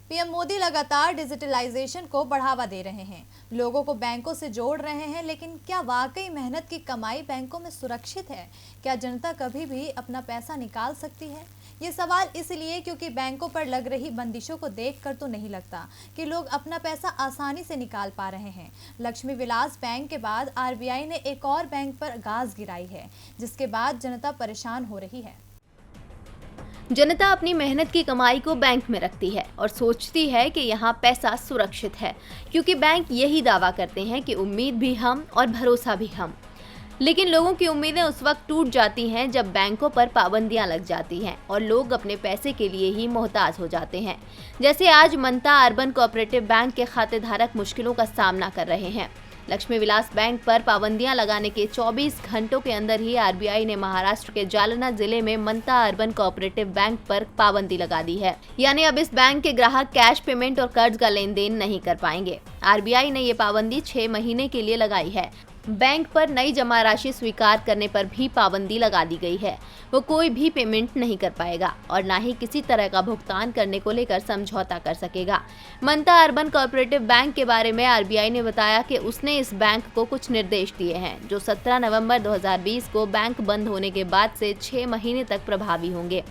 PM Modi लगातार digitalisation को बढ़ावा दे रहे हैं, लोगों को बैंकों से जोड़ रहे हैं, लेकिन क्या वाकई मेहनत की कमाई बैंकों में सुरक्षित है? क्या जनता कभी भी अपना पैसा निकाल सकती है? ये सवाल इसलिए क्योंकि बैंकों पर लग रही बंदिशों को देखकर तो नहीं लगता कि लोग अपना पैसा आसानी से निकाल पा रहे हैं। लक्ष्मी विलास बैंक के बाद आरबीआई ने एक और बैंक पर गाज गिराई है, जिसके बाद जनता परेशान हो रही है। जनता अपनी मेहनत की कमाई को बैंक में रखती है और सोचती है कि यहाँ पैसा सुरक्षित है, क्योंकि बैंक यही दावा करते हैं कि उम्मीद भी हम और भरोसा भी हम। लेकिन लोगों की उम्मीदें उस वक्त टूट जाती हैं जब बैंकों पर पाबंदियां लग जाती हैं और लोग अपने पैसे के लिए ही मोहताज हो जाते हैं। जैसे आज मनता अर्बन कोऑपरेटिव बैंक के खातेधारक मुश्किलों का सामना कर रहे हैं। लक्ष्मी विलास बैंक पर पाबंदियां लगाने के 24 घंटों के अंदर ही आरबीआई ने महाराष्ट्र के जालना जिले में मनता अर्बन कोऑपरेटिव बैंक पर पाबंदी लगा दी है। यानी अब इस बैंक के ग्राहक कैश पेमेंट और कर्ज का लेन देन नहीं कर पाएंगे। आरबीआई ने ये पाबंदी 6 महीने के लिए लगाई है। बैंक पर नई जमा राशि स्वीकार करने पर भी पाबंदी लगा दी गई है। वो कोई भी पेमेंट नहीं कर पाएगा और ना ही किसी तरह का भुगतान करने को लेकर समझौता कर सकेगा। मनता अर्बन कोऑपरेटिव बैंक के बारे में आरबीआई ने बताया कि उसने इस बैंक को कुछ निर्देश दिए हैं, जो 17 नवंबर 2020 को बैंक बंद होने के बाद से 6 महीने तक प्रभावी होंगे।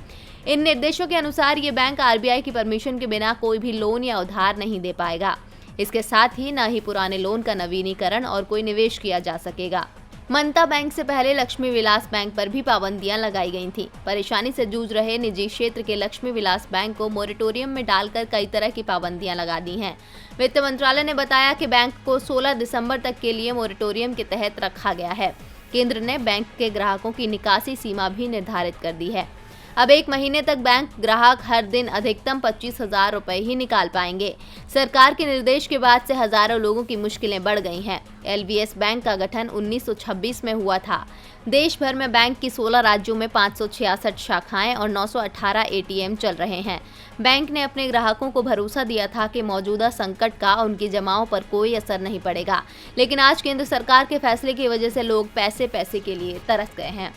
इन निर्देशों के अनुसार ये बैंक आरबीआई की परमिशन के बिना कोई भी लोन या उधार नहीं दे पाएगा। इसके साथ ही न ही पुराने लोन का नवीनीकरण और कोई निवेश किया जा सकेगा। मनता बैंक से पहले लक्ष्मी विलास बैंक पर भी पाबंदियां लगाई गई थीं। परेशानी से जूझ रहे निजी क्षेत्र के लक्ष्मी विलास बैंक को मोरेटोरियम में डालकर कई तरह की पाबंदियां लगा दी हैं। वित्त मंत्रालय ने बताया कि बैंक को 16 दिसंबर तक के लिए मोरेटोरियम के तहत रखा गया है। केंद्र ने बैंक के ग्राहकों की निकासी सीमा भी निर्धारित कर दी है। अब 1 महीने तक बैंक ग्राहक हर दिन अधिकतम 25,000 रुपए ही निकाल पाएंगे। सरकार के निर्देश के बाद से हजारों लोगों की मुश्किलें बढ़ गई हैं। एलवीएस बैंक का गठन 1926 में हुआ था। देश भर में बैंक की 16 राज्यों में 566 शाखाएं और 918 एटीएम चल रहे हैं। बैंक ने अपने ग्राहकों को भरोसा दिया था कि मौजूदा संकट का उनकी जमाओं पर कोई असर नहीं पड़ेगा, लेकिन आज केंद्र सरकार के फैसले की वजह से लोग पैसे के लिए तरस गए हैं।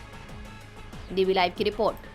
डीवी लाइव की रिपोर्ट।